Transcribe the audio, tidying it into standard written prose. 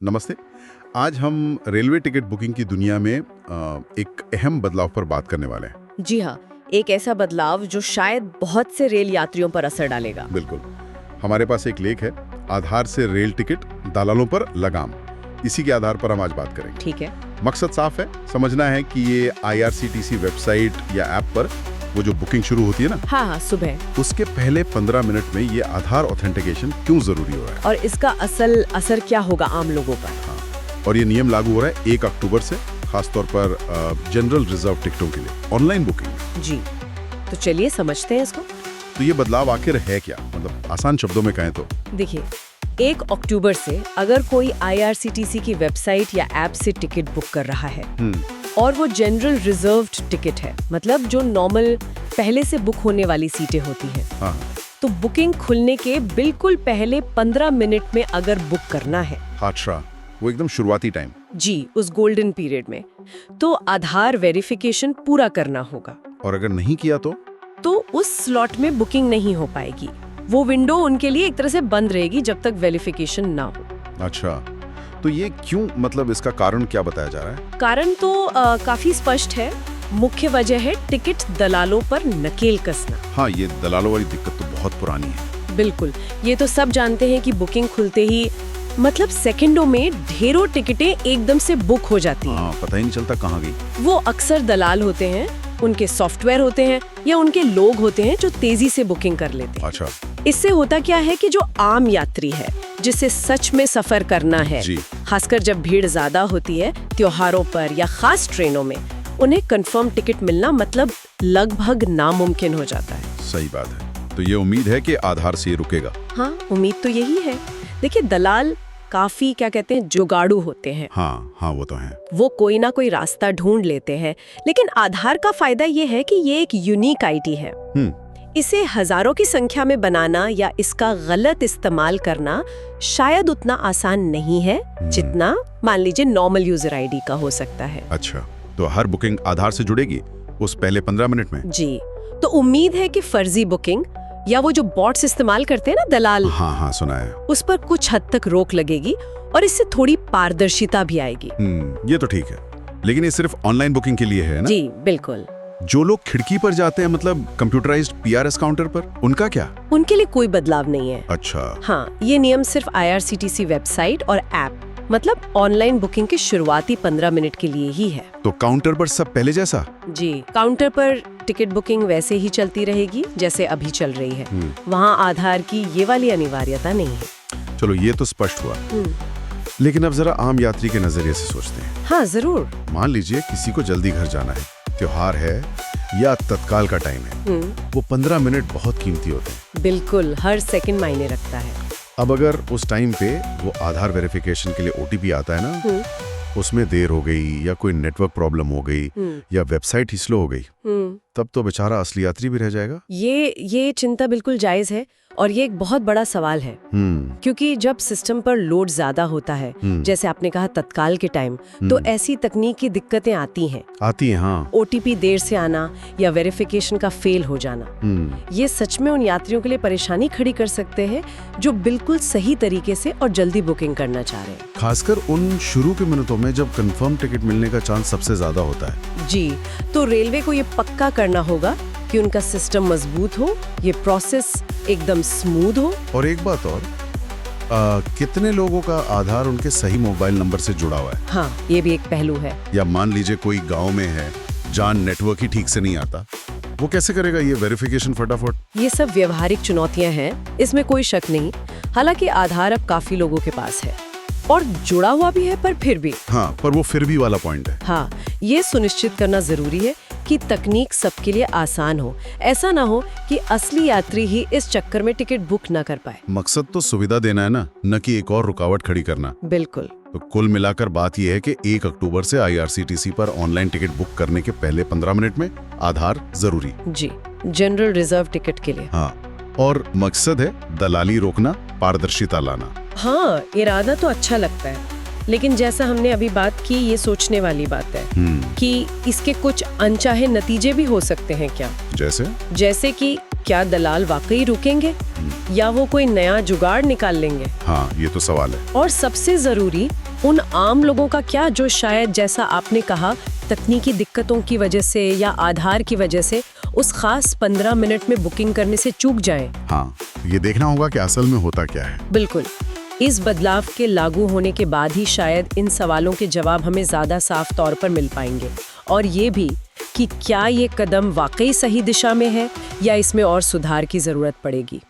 नमस्ते। आज हम रेलवे टिकट बुकिंग की दुनिया में एक अहम बदलाव पर बात करने वाले हैं। जी हाँ, एक ऐसा बदलाव जो शायद बहुत से रेल यात्रियों पर असर डालेगा। बिल्कुल। हमारे पास एक लेख है, आधार से रेल टिकट दलालों पर लगाम। इसी के आधार पर हम आज बात करेंगे। ठीक है। मकसद साफ है, समझना है कि ये IRCTC वेबसाइट या ऐप पर वो जो बुकिंग शुरू होती है ना, हाँ, सुबह उसके पहले 15 मिनट में ये आधार ऑथेंटिकेशन क्यों जरूरी हो रहा है और इसका असल असर क्या होगा आम लोगों पर। हाँ। और ये नियम लागू हो रहा है 1 अक्टूबर से, खासतौर पर जनरल रिजर्व टिकटों के लिए ऑनलाइन बुकिंग। जी, तो चलिए समझते हैं इसको। तो ये बदलाव आखिर है क्या, मतलब आसान शब्दों में कहें तो? देखिए, 1 अक्टूबर से अगर कोई IRCTC की वेबसाइट या ऐप से टिकट बुक कर रहा है और वो जनरल रिजर्व्ड टिकट है, मतलब जो नॉर्मल पहले से बुक होने वाली सीटें होती हैं, हाँ। तो बुकिंग खुलने के बिल्कुल पहले 15 मिनट में अगर बुक करना है, अच्छा, वो एकदम शुरुआती टाइम। जी, उस गोल्डन पीरियड में, तो आधार वेरिफिकेशन पूरा करना होगा। और अगर नहीं किया तो उस स्लॉट में बुकिंग नहीं हो पाएगी। वो विंडो उनके लिए एक तरह से बंद रहेगी जब तक वेरिफिकेशन ना हो। अच्छा, तो ये क्यों, मतलब इसका कारण क्या बताया जा रहा है? कारण तो काफी स्पष्ट है। मुख्य वजह है टिकट दलालों पर नकेल कसना। हाँ, ये दलालों वाली दिक्कत तो बहुत पुरानी है। बिल्कुल, ये तो सब जानते हैं कि बुकिंग खुलते ही मतलब सेकंडों में ढेरों टिकटें एकदम से बुक हो जाती हैं। हाँ, पता ही नहीं चलता कहाँ गई। वो अक्सर दलाल होते हैं, उनके सॉफ्टवेयर होते हैं या उनके लोग होते हैं जो तेजी से बुकिंग कर लेते हैं। अच्छा। इससे होता क्या है कि जो आम यात्री है, जिसे सच में सफर करना है, खासकर जब भीड़ ज्यादा होती है त्योहारों पर या खास ट्रेनों में, उन्हें कंफर्म टिकट मिलना मतलब लगभग नामुमकिन हो जाता है। सही बात है। तो ये उम्मीद है कि आधार से ये रुकेगा। हाँ, उम्मीद तो यही है। देखिए, दलाल काफी क्या कहते हैं, जुगाड़ू होते हैं। हाँ, वो तो है। वो कोई ना कोई रास्ता ढूंढ लेते हैं, लेकिन आधार का फायदा ये है कि ये एक यूनिक आईडी है। इसे हजारों की संख्या में बनाना या इसका गलत इस्तेमाल करना शायद उतना आसान नहीं है जितना मान लीजिए नॉर्मल यूजर आईडी का हो सकता है। अच्छा, तो हर बुकिंग आधार से जुड़ेगी उस पहले 15 मिनट में? जी, तो उम्मीद है कि फर्जी बुकिंग या वो जो बॉट्स इस्तेमाल करते हैं ना दलाल, हाँ, सुना है, उस पर कुछ हद तक रोक लगेगी और इससे थोड़ी पारदर्शिता भी आएगी। ये तो ठीक है, लेकिन ये सिर्फ ऑनलाइन बुकिंग के लिए है ना? जी बिल्कुल। जो लोग खिड़की पर जाते हैं, मतलब कंप्यूटराइज्ड PRS काउंटर पर, उनका क्या? उनके लिए कोई बदलाव नहीं है। अच्छा। हाँ, ये नियम सिर्फ IRCTC वेबसाइट और ऐप, मतलब ऑनलाइन बुकिंग के शुरुआती 15 मिनट के लिए ही है। तो काउंटर पर सब पहले जैसा? जी, काउंटर पर टिकट बुकिंग वैसे ही चलती रहेगी जैसे अभी चल रही है। वहाँ आधार की ये वाली अनिवार्यता नहीं है। चलो, ये तो स्पष्ट हुआ। लेकिन अब जरा आम यात्री के नजरिए से सोचते हैं। हाँ, जरूर। मान लीजिए किसी को जल्दी घर जाना है, त्योहार है या तत्काल का टाइम है, वो 15 मिनट बहुत कीमती होते हैं। बिल्कुल, हर सेकंड मायने रखता है। अब अगर उस टाइम पे वो आधार वेरिफिकेशन के लिए OTP आता है ना, उसमें देर हो गई या कोई नेटवर्क प्रॉब्लम हो गई या वेबसाइट ही स्लो हो गई, तब तो बेचारा असली यात्री भी रह जाएगा। ये चिंता बिल्कुल जायज है और ये एक बहुत बड़ा सवाल है। क्योंकि जब सिस्टम पर लोड ज्यादा होता है, जैसे आपने कहा तत्काल के टाइम, तो ऐसी तकनीक की दिक्कतें आती हैं। हाँ। OTP देर से आना या वेरिफिकेशन का फेल हो जाना, ये सच में उन यात्रियों के लिए परेशानी खड़ी कर सकते हैं जो बिल्कुल सही तरीके से और जल्दी बुकिंग करना चाह रहे हैं। खासकर उन शुरू के मिनटों में जब कंफर्म टिकट मिलने का चांस सबसे ज्यादा होता है। जी, तो रेलवे को ये पक्का करना होगा कि उनका सिस्टम मजबूत हो, ये प्रोसेस एकदम स्मूथ हो। और एक बात और, कितने लोगों का आधार उनके सही मोबाइल नंबर से जुड़ा हुआ है? हाँ, ये भी एक पहलू है। या मान लीजिए कोई गांव में है जहां नेटवर्क ही ठीक से नहीं आता, वो कैसे करेगा ये वेरिफिकेशन फटाफट? ये सब व्यवहारिक चुनौतियां हैं, इसमें कोई शक नहीं। हालांकि आधार अब काफी लोगों के पास है और जुड़ा हुआ भी है, पर फिर भी। हाँ, पर वो फिर भी वाला पॉइंट है। हाँ, ये सुनिश्चित करना जरूरी है कि तकनीक सबके लिए आसान हो। ऐसा ना हो कि असली यात्री ही इस चक्कर में टिकट बुक ना कर पाए। मकसद तो सुविधा देना है ना, न कि एक और रुकावट खड़ी करना। बिल्कुल। तो कुल मिलाकर बात यह है कि 1 अक्टूबर से IRCTC पर ऑनलाइन टिकट बुक करने के पहले 15 मिनट में आधार जरूरी। जी, जनरल रिजर्व टिकट के लिए। हाँ, और मकसद है दलाली रोकना, पारदर्शिता लाना। हाँ, इरादा तो अच्छा लगता है, लेकिन जैसा हमने अभी बात की, ये सोचने वाली बात है कि इसके कुछ अनचाहे नतीजे भी हो सकते हैं क्या? जैसे कि क्या दलाल वाकई रुकेंगे या वो कोई नया जुगाड़ निकाल लेंगे? हाँ, ये तो सवाल है। और सबसे जरूरी, उन आम लोगों का क्या जो शायद जैसा आपने कहा तकनीकी दिक्कतों की वजह से या आधार की वजह से उस खास 15 मिनट में बुकिंग करने से चूक जाएं? हाँ, ये देखना होगा कि असल में होता क्या है। बिल्कुल। इस बदलाव के लागू होने के बाद ही शायद इन सवालों के जवाब हमें ज्यादा साफ तौर पर मिल पाएंगे, और ये भी कि क्या ये कदम वाकई सही दिशा में है या इसमें और सुधार की जरूरत पड़ेगी।